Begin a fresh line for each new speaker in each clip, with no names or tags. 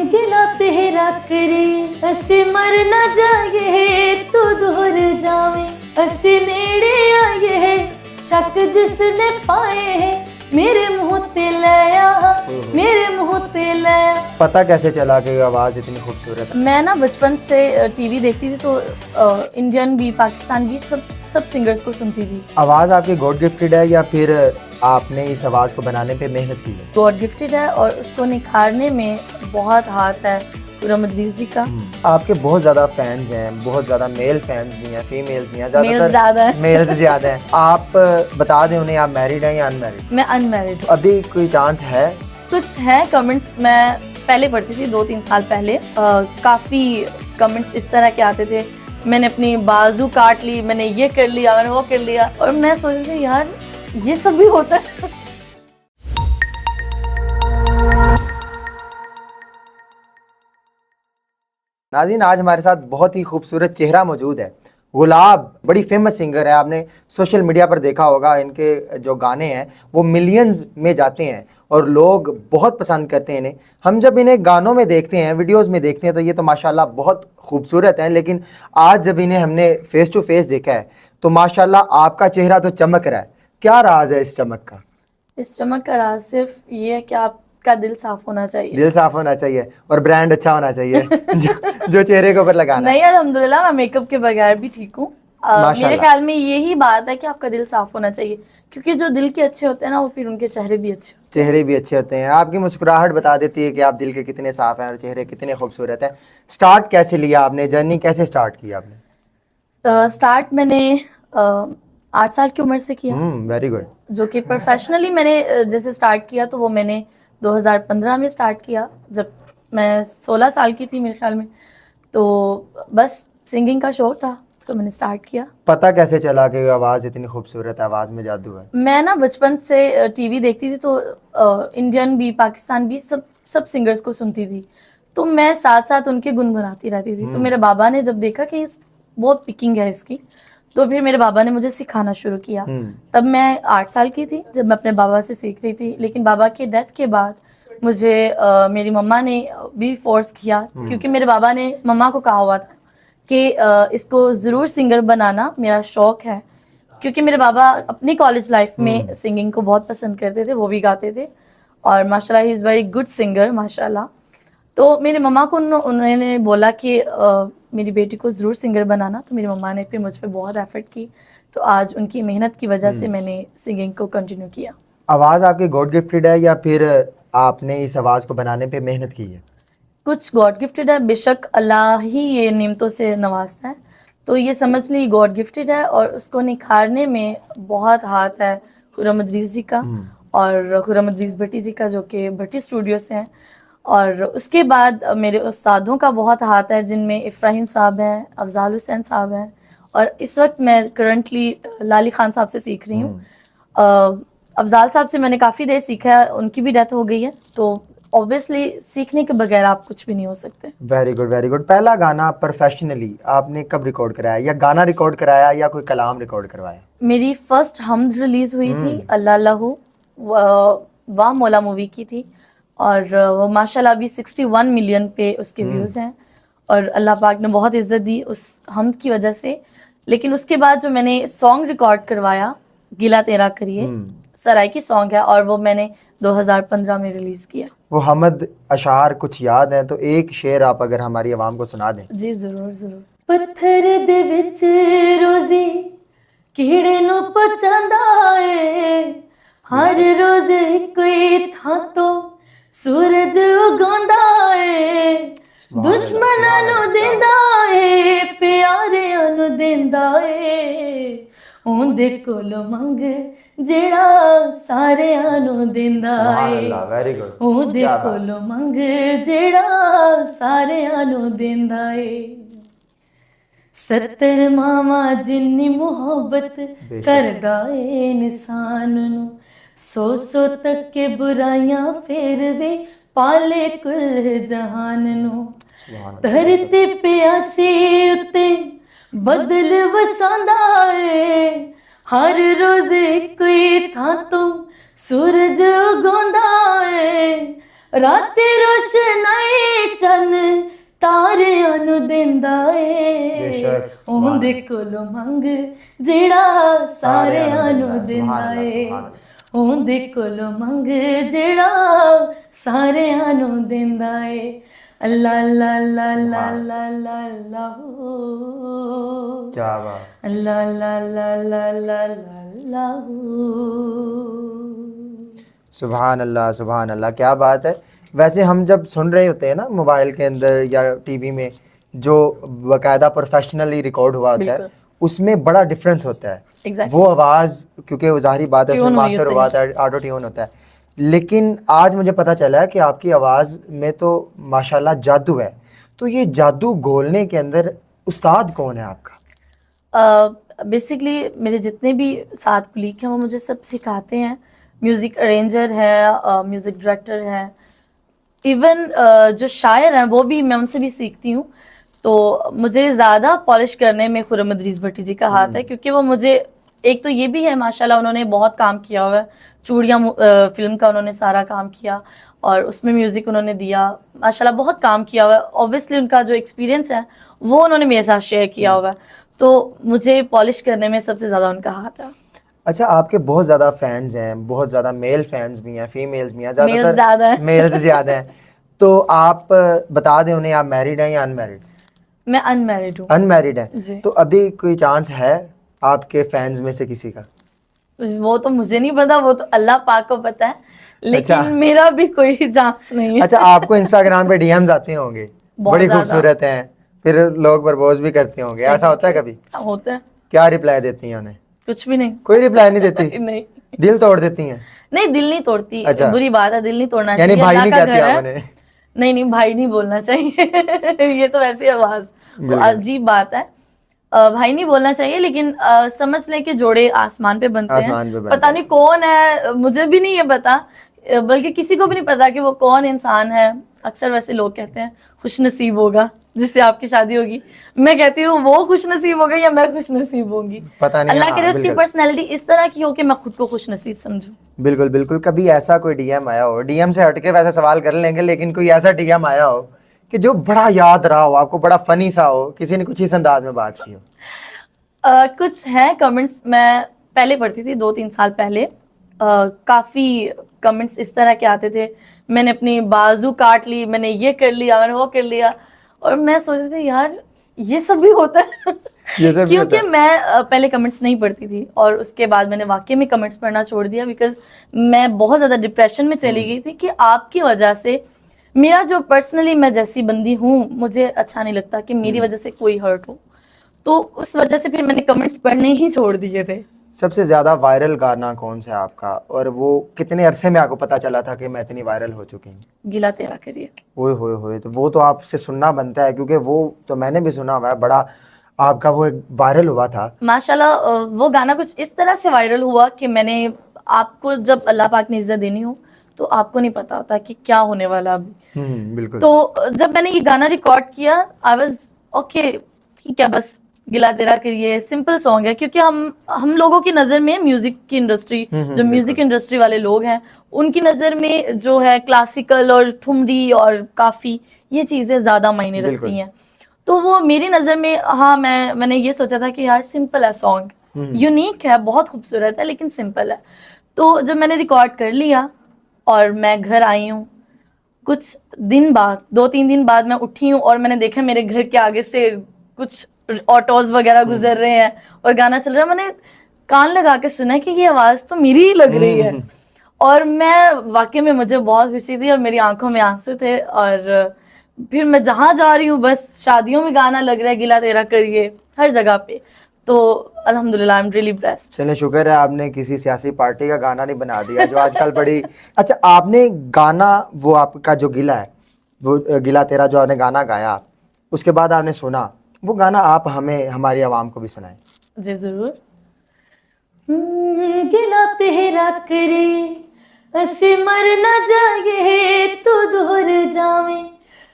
गिला तेरा करे असी मर न जाए तू दूर जावे असी नेड़े आए शक जिसने पाए है मेरे मुंह ते लाया मेरे मुंह ते लाया।
पता कैसे चला कि आवाज़ इतनी खूबसूरत है?
मैं ना बचपन से टीवी देखती थी तो इंडियन भी पाकिस्तान भी सब सिंगर्स को सुनती थी।
आवाज़ आपकी गॉड गिफ्टेड है या फिर आपने इस आवाज़ को बनाने पे मेहनत की है?
गॉड गिफ्टेड है और उसको निखारने में बहुत हाथ है खुर्रम अदरीस जी का।
आपके बहुत ज़्यादा फैंस हैं, बहुत ज़्यादा मेल फैंस भी हैं, फीमेल्स भी हैं,
ज़्यादातर
मेल्स ज़्यादा हैं। आप बता दें उन्हें, आप मैरिड हैं या अनमैरिड?
मैं अनमैरिड हूँ।
अभी कोई चांस है?
कुछ है कमेंट्स, मैं पहले पढ़ती थी 2-3 साल पहले, काफ़ी कमेंट्स इस तरह के आते थे, मैंने अपनी बाजू काट ली, मैंने ये कर लिया, मैंने वो कर लिया, और मैं सोच रही थी यार ये सब भी होता है।
नाज़रीन, आज हमारे साथ बहुत ही खूबसूरत चेहरा मौजूद है। गुलाब बड़ी फेमस सिंगर है, आपने सोशल मीडिया पर देखा होगा, इनके जो गाने हैं वो मिलियंस में जाते हैं और लोग बहुत पसंद करते हैं इन्हें। हम जब इन्हें गानों में देखते हैं, वीडियोस में देखते हैं तो ये तो माशाल्लाह बहुत खूबसूरत हैं, लेकिन आज जब इन्हें हमने फेस टू फेस देखा है तो माशाल्लाह आपका चेहरा तो चमक रहा है। क्या राज है इस चमक का?
इस चमक का राज सिर्फ ये है कि आपका दिल साफ होना चाहिए।
दिल साफ होना चाहिए और ब्रांड अच्छा होना चाहिए जो चेहरे के ऊपर लगाना है।
नहीं, अल्हम्दुलिल्लाह मैं मेकअप के बगैर भी ठीक हूँ। मेरे ख्याल में यही बात है कि आपका दिल साफ होना चाहिए, क्योंकि जो दिल के अच्छे होते हैं ना वो फिर उनके चेहरे भी अच्छे होते हैं।
चेहरे भी अच्छे होते हैं। आपकी मुस्कुराहट बता देती है कि आप दिल के कितने साफ हैं और चेहरे कितने खूबसूरत हैं। स्टार्ट कैसे लिया आपने, जर्नी कैसे स्टार्ट की आपने?
स्टार्ट मैंने 8 साल की उम्र से किया।
Very good.
जो कि प्रोफेशनली मैंने जैसे स्टार्ट किया तो वो मैंने 2015 में स्टार्ट किया, जब मैं 16 साल की थी मेरे ख्याल में। तो बस सिंगिंग का शौक था तो मैंने स्टार्ट किया।
पता कैसे चला कि आवाज़ इतनी खूबसूरत है, आवाज़ में जादू है?
मैं ना बचपन से टीवी देखती थी तो इंडियन भी पाकिस्तान भी सब सिंगर्स को सुनती थी, तो मैं साथ साथ उनके गुनगुनाती रहती थी। तो मेरे बाबा ने जब देखा कि बहुत पिकिंग है इसकी, तो फिर मेरे बाबा ने मुझे सिखाना शुरू किया। तब मैं 8 साल की थी जब मैं अपने बाबा से सीख रही थी, लेकिन बाबा के डेथ के बाद मुझे मेरी मम्मा ने भी फोर्स किया, क्योंकि मेरे बाबा ने मम्मा को कहा हुआ था कि इसको ज़रूर सिंगर बनाना, मेरा शौक़ है। क्योंकि मेरे बाबा अपनी कॉलेज लाइफ में सिंगिंग को बहुत पसंद करते थे, वो भी गाते थे और माशाल्लाह he is very good singer माशाल्लाह। तो मेरी मम्मा को उन्होंने बोला कि मेरी बेटी को ज़रूर सिंगर बनाना, तो मेरी मम्मा ने फिर मुझ पर बहुत एफर्ट की, तो आज उनकी मेहनत की वजह से मैंने सिंगिंग को कंटिन्यू किया।
आवाज़ आपकी गॉड गिफ्टेड है या फिर आपने इस आवाज़ को बनाने पे मेहनत की है?
कुछ गॉड गिफ्टेड है, बेशक अल्लाह ही ये नेमतों से नवाजता है, तो ये समझ ली गॉड गिफ्टेड है और उसको निखारने में बहुत हाथ है खुर्रम अदरीस जी का और खुर्रम अदरीस भट्टी जी का, जो कि भट्टी स्टूडियो से हैं। और उसके बाद मेरे उस्तादों का बहुत हाथ है, जिनमें इफ्राहिम साहब हैं, अफजाल हुसैन साहब हैं, और इस वक्त मैं करंटली लाली खान साहब से सीख रही हूँ। अफजाल साहब से मैंने काफ़ी देर सीखा है, उनकी भी डेथ हो गई है, तो ऑब्वियसली सीखने के बगैर आप कुछ भी नहीं हो सकते।
Very good very good. पहला गाना प्रोफेशनली आपने कब रिकॉर्ड कराया, या गाना रिकॉर्ड कराया या कोई कलाम रिकॉर्ड करवाया?
मेरी फर्स्ट हमद रिलीज़ हुई थी अल्लाह लहू, वाह मौला मूवी की थी, और वो माशाल्लाह अभी 61 मिलियन पे उसके व्यूज़ हैं, और अल्लाह पाक ने बहुत इज़्ज़त दी उस हमद की वजह से। लेकिन उसके बाद जो मैंने सॉन्ग रिकॉर्ड करवाया, गिला तेरा करिए, सराइकी सॉन्ग है, और वो मैंने 2015 में रिलीज़ किया।
वो हमद अशार कुछ याद हैं तो एक शेर आप अगर हमारी आवाम को सुना दें।
जी ज़रूर ज़रूर। पत्थर दे विच रोज़ी कीड़े नू पचांदा है, हर रोज़ कोई थां तो सूरज उगांदा है, दुश्मनां नू देंदा है, प्यारियां नू देंदा है, उंदे कोलों मंग जेड़ा सारियां नू देंदा है,
वेरी गुड।
उंदे कोलों मंग जेड़ा सारियां नू देंदा है। 70 मावा जिन्नी मुहब्बत करदा है इंसान नू, 100 तक के बुराइयां फिर वे पाले कुल जहान नू, धरती पे आसी उत्ते बदल वसांदा है, हर रोज कोई थां तो सूरज उगांदा है, रात रोशनाई ਦਿੰਦਾ ਏ
ਬੇਸ਼ੱਕ,
ਉਹਦੇ ਕੋਲੋਂ ਮੰਗ ਜਿਹੜਾ ਸਾਰਿਆਂ ਨੂੰ ਦਿੰਦਾ
ਸੁਭਾਨ
ਏ
ਅੱਲਾਹ।
ਉਹਦੇ ਕੋਲੋਂ ਮੰਗ ਜਿਹੜਾ ਸਾਰਿਆਂ ਨੂੰ ਦਿੰਦਾ ਏ ਅੱਲਾ ਅੱਲਾ ਅੱਲਾ ਅੱਲਾ ਅੱਲਾ ਅੱਲਾ ਅੱਲਾ ਹੋ
क्या बात।
ਅੱਲਾ ਅੱਲਾ ਅੱਲਾ ਅੱਲਾ ਅੱਲਾ ਅੱਲਾ
सुभान अल्लाह, क्या बात है। वैसे हम जब सुन रहे होते हैं ना मोबाइल के अंदर या टीवी में, जो बाकायदा प्रोफेशनली रिकॉर्ड हुआ होता है,
बिल्कुल।
उसमें बड़ा डिफरेंस होता है।
Exactly.
वो आवाज़, क्योंकि वो ज़ाहिरी बात है, उसमें
ट्यून हुई
मास्टर
होती
हुआ
है।
होता है, ऑटो ट्यून होता है। लेकिन आज मुझे पता चला है कि आपकी आवाज़ में तो माशाल्लाह जादू है। तो ये जादू घोलने के अंदर उस्ताद कौन है आपका?
बेसिकली मेरे जितने भी साथ कुलीग हैं वो मुझे सब सिखाते हैं। म्यूज़िक अरेंजर है, म्यूज़िक डायरेक्टर है, इवन जो शायर हैं वो भी मैं उनसे भी सीखती हूँ। तो मुझे ज़्यादा पॉलिश करने में खुर्रम अदरीस भट्टी जी का हाथ है, क्योंकि वो मुझे, एक तो ये भी है माशाल्लाह उन्होंने बहुत काम किया हुआ है। चूड़ियाँ फिल्म का उन्होंने सारा काम किया और उसमें म्यूज़िक उन्होंने दिया, माशाल्लाह बहुत काम किया हुआ है। ऑब्वियसली उनका जो एक्सपीरियंस है वो उन्होंने मेरे साथ शेयर किया हुआ है, तो मुझे पॉलिश करने में सबसे ज़्यादा उनका हाथ है।
अच्छा, आपके बहुत ज़्यादा फैंस हैं, बहुत ज़्यादा मेल फैंस भी हैं, फीमेल्स भी हैं,
Males ज़्यादा हैं।
मेल्स ज़्यादा हैं। तो आप बता दें उन्हें, आप मैरिड हैं या अनमैरिड?
मैं अनमैरिड हूँ।
अनमैरिड हैं।
जी।
तो अभी कोई चांस है आपके फैंस में से किसी का?
वो तो मुझे नहीं पता, वो तो अल्लाह पाक को पता है, लेकिन
अच्छा।
मेरा भी कोई चांस नहीं है।
अच्छा, आपको इंस्टाग्राम पे डीएम्स आते होंगे,
बहुत
बड़ी
ज़्यादा।
खूबसूरत हैं, फिर लोग प्रपोज भी करते होंगे, ऐसा होता है कभी?
होता है।
क्या रिप्लाई देती हैं उन्हें?
कुछ भी नहीं।
कोई रिप्लाई नहीं देती?
नहीं
दिल तोड़ देती हैं?
नहीं, दिल नहीं तोड़ती।
अच्छा।
बुरी बात है, दिल नहीं तोड़ना
यानी
चाहिए,
भाई
अल्लाह
नहीं
का
कहती
घर
आप
है।
उन्हें?
नहीं नहीं, भाई नहीं बोलना चाहिए। ये तो वैसी आवाज,
बिल्कुल।
अजीब बात है। भाई नहीं बोलना चाहिए, लेकिन समझ लें कि जोड़े आसमान पे बनते
आसमान पे
हैं।
बनते
पता
हैं।
नहीं कौन है, मुझे भी नहीं ये पता, बल्कि किसी को भी नहीं पता कि वो कौन इंसान है। अक्सर वैसे लोग कहते हैं खुश नसीब होगा जिससे आपकी शादी होगी। मैं कहती हूँ वो खुश नसीब होगा या मैं खुश नसीब होंगी।
पता नहीं।
अल्लाह
हाँ,
करे उसकी
बिल्कुल।
पर्सनैलिटी इस तरह की हो कि मैं खुद को खुश नसीब समझूं।
बिल्कुल बिल्कुल। कभी ऐसा कोई डीएम आया हो, डीएम से हटके वैसे सवाल कर लेंगे, लेकिन कोई ऐसा डीएम आया हो कि जो बड़ा याद रहा हो आपको, बड़ा फनी सा हो, किसी ने कुछ इस अंदाज में बात की हो?
कुछ है कमेंट्स, मैं पहले पढ़ती थी 2-3 साल पहले, काफ़ी कमेंट्स इस तरह के आते थे, मैंने अपनी बाजू काट ली, मैंने ये कर लिया, मैंने वो कर लिया, और मैं सोच रही थी यार ये सब भी होता है।
ये सब भी होता
क्योंकि
है।
मैं पहले कमेंट्स नहीं पढ़ती थी और उसके बाद मैंने वाकई में कमेंट्स पढ़ना छोड़ दिया, बिकॉज मैं बहुत ज़्यादा डिप्रेशन में चली गई थी कि आपकी वजह से मेरा जो पर्सनली मैं जैसी बंदी हूँ, मुझे अच्छा नहीं लगता कि मेरी वजह से कोई हर्ट हो, तो उस वजह से फिर मैंने कमेंट्स पढ़ने ही छोड़ दिए थे।
सबसे ज़्यादा वायरल गाना कौन सा है आपका, और वो कितने अरसे में आपको पता चला था कि मैं इतनी वायरल हो चुकी हूँ?
गिला तेरा करिए।
ओए होए होए, तो वो तो आपसे सुनना बनता है, क्योंकि वो तो मैंने भी सुना हुआ है, बड़ा आपका वो एक वायरल हुआ था।
माशाल्लाह वो गाना कुछ इस तरह से वायरल हुआ कि मैंने, आपको जब अल्लाह पाक ने इज्जत देनी हो तो आपको नहीं पता होता कि क्या होने वाला अभी।
बिल्कुल।
तो जब मैंने ये गाना रिकॉर्ड किया, आई वाज ओके, ठीक है, बस गिला तेरा करिए सिंपल सॉन्ग है, क्योंकि हम लोगों की नज़र में म्यूजिक की इंडस्ट्री, जो म्यूजिक इंडस्ट्री वाले लोग हैं, उनकी नज़र में जो है क्लासिकल और ठुमरी और काफ़ी ये चीज़ें ज़्यादा मायने
बिल्कुल।
रखती हैं। तो वो मेरी नज़र में, हाँ, मैंने ये सोचा था कि यार सिंपल है सॉन्ग, यूनिक है, बहुत खूबसूरत है, लेकिन सिंपल है। तो जब मैंने रिकॉर्ड कर लिया और मैं घर आई हूँ, कुछ दिन बाद, 2-3 दिन बाद मैं उठी हूँ और मैंने देखा मेरे घर के आगे से कुछ ऑटोज वगैरह गुजर रहे हैं और गाना चल रहा है। मैंने कान लगा के सुना कि ये आवाज़ तो मेरी ही लग रही है, और मैं वाकई में, मुझे बहुत खुशी थी और मेरी आंखों में आंसू थे। और फिर मैं जहाँ जा रही हूँ, बस शादियों में गाना लग रहा है गिला तेरा करिए, हर जगह पे। तो अल्हम्दुलिल्लाह, आई एम रियली ब्लेस्ड।
चले, शुक्र है आपने किसी सियासी पार्टी का गाना नहीं बना दिया जो आजकल बड़ी। अच्छा, आपने गाना, वो आपका जो गिला है, वो गिला तेरा जो आपने गाना गाया, उसके बाद आपने सुना, वो गाना आप हमें, हमारी आवाम को भी सुनाएं।
जी जरूर। गिला तेरा करे असी मर ना जाए, तू दूर जावे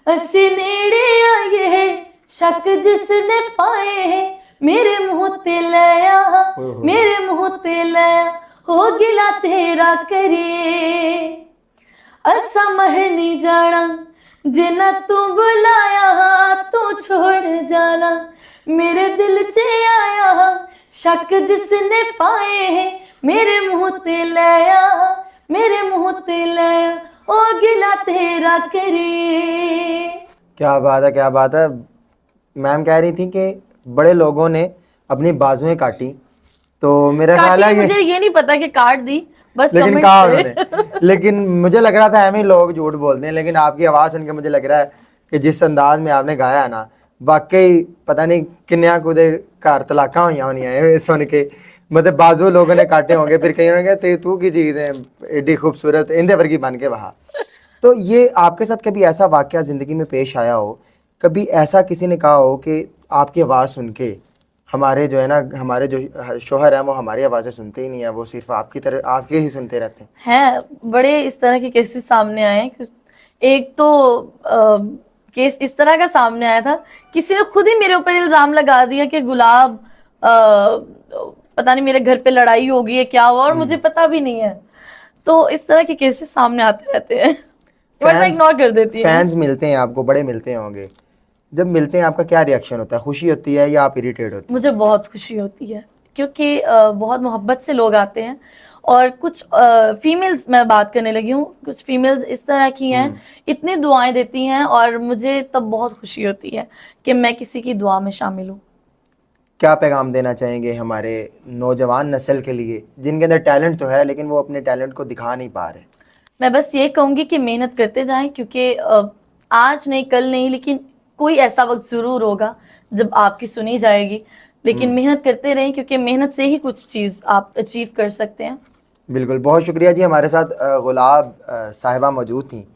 असी नेड़े आए, शक जिसने पाए है मेरे मुंह ते लाया, मेरे मुंह ते लाया, हो गिला तेरा करे असा मर नहीं जाना, जिन्ना तू बुलाया तू छोड़ जाना, मेरे दिल च आया शक जिसने पाए है, मेरे मुंह ते लाया, मेरे मुंह ते लाया, ओ गिला तेरा करे।
क्या बात है, क्या बात है। मैम कह रही थी कि बड़े लोगों ने अपनी बाजुएं काटी, तो मेरा ख्याल
काटी,
है
मुझे ये नहीं पता कि काट दी, बस
लेकिन
कमेंट
कहा
पे।
उन्होंने। लेकिन मुझे लग रहा था एम ही लोग झूठ बोलते हैं, लेकिन आपकी आवाज़ सुन के मुझे लग रहा है कि जिस अंदाज में आपने गाया है ना, वाकई पता नहीं किन्निया कुदे घर तलाका हुई होनी सुन के। मतलब बाजू लोगों ने काटे होंगे, फिर कहीं होंगे ते तू की चीज़ है एडी खूबसूरत इंदे वर्गी बन के वहा। तो ये आपके साथ कभी ऐसा वाक़या ज़िंदगी में पेश आया हो, कभी ऐसा किसी ने कहा हो कि आपकी आवाज़ सुन के हमारे जो है ना, हमारे जो शोहर हैं वो हमारी आवाज़ें सुनते ही नहीं है, वो सिर्फ आपकी तरह आपके ही सुनते रहते हैं?
हैं बड़े इस तरह के केसेस सामने आए हैं। एक तो केस इस तरह का सामने आया था, किसी ने खुद ही मेरे ऊपर इल्जाम लगा दिया कि गुलाब पता नहीं मेरे घर पे लड़ाई हो गई है, क्या हुआ, और मुझे पता भी नहीं है। तो इस तरह के केसेस सामने आते रहते हैं, बट मैं इग्नोर कर देती हूँ।
फैंस मिलते हैं आपको, बड़े मिलते होंगे, जब मिलते हैं आपका क्या रिएक्शन होता है? खुशी होती है या आप इरिटेट होती हैं?
मुझे बहुत खुशी होती है, क्योंकि बहुत मोहब्बत से लोग आते हैं। और कुछ फीमेल्स, मैं बात करने लगी हूँ, कुछ फीमेल्स इस तरह की हैं, इतनी दुआएं देती हैं, और मुझे तब बहुत खुशी होती है कि मैं किसी की दुआ में शामिल हूँ।
क्या पैगाम देना चाहेंगे हमारे नौजवान नस्ल के लिए, जिनके अंदर टैलेंट तो है लेकिन वो अपने टैलेंट को दिखा नहीं पा रहे?
मैं बस ये कहूंगी कि मेहनत करते जाएं, क्योंकि आज नहीं कल नहीं, लेकिन कोई ऐसा वक्त जरूर होगा जब आपकी सुनी जाएगी। लेकिन मेहनत करते रहें, क्योंकि मेहनत से ही कुछ चीज़ आप अचीव कर सकते हैं।
बिल्कुल, बहुत शुक्रिया जी। हमारे साथ गुलाब साहिबा मौजूद थी,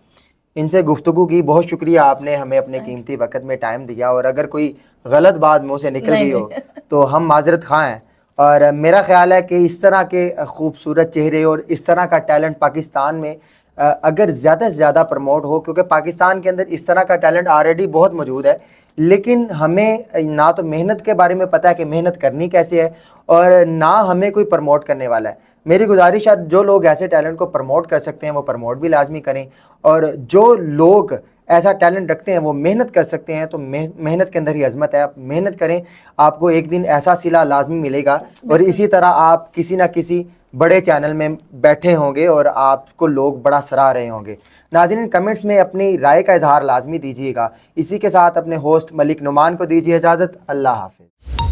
इनसे गुफ्तगू की। बहुत शुक्रिया, आपने हमें अपने कीमती वक्त में टाइम दिया, और अगर कोई गलत बात मुँह से निकल गई हो तो हम माजरत खां हैं। और मेरा ख्याल है कि इस तरह के खूबसूरत चेहरे और इस तरह का टैलेंट पाकिस्तान में अगर ज़्यादा से ज़्यादा प्रमोट हो, क्योंकि पाकिस्तान के अंदर इस तरह का टैलेंट ऑलरेडी बहुत मौजूद है, लेकिन हमें ना तो मेहनत के बारे में पता है कि मेहनत करनी कैसे है, और ना हमें कोई प्रमोट करने वाला है। मेरी गुजारिश है, जो लोग ऐसे टैलेंट को प्रमोट कर सकते हैं वो प्रमोट भी लाजमी करें, और जो लोग ऐसा टैलेंट रखते हैं वो मेहनत कर सकते हैं, तो मेहनत के अंदर ही अजमत है। आप मेहनत करें, आपको एक दिन ऐसा सिला लाजमी मिलेगा, और इसी तरह आप किसी ना किसी बड़े चैनल में बैठे होंगे और आपको लोग बड़ा सराह रहे होंगे। नाज़रीन, कमेंट्स में अपनी राय का इजहार लाजमी दीजिएगा। इसी के साथ अपने होस्ट मलिक नुमान को दीजिए इजाज़त। अल्लाह हाफ़िज़।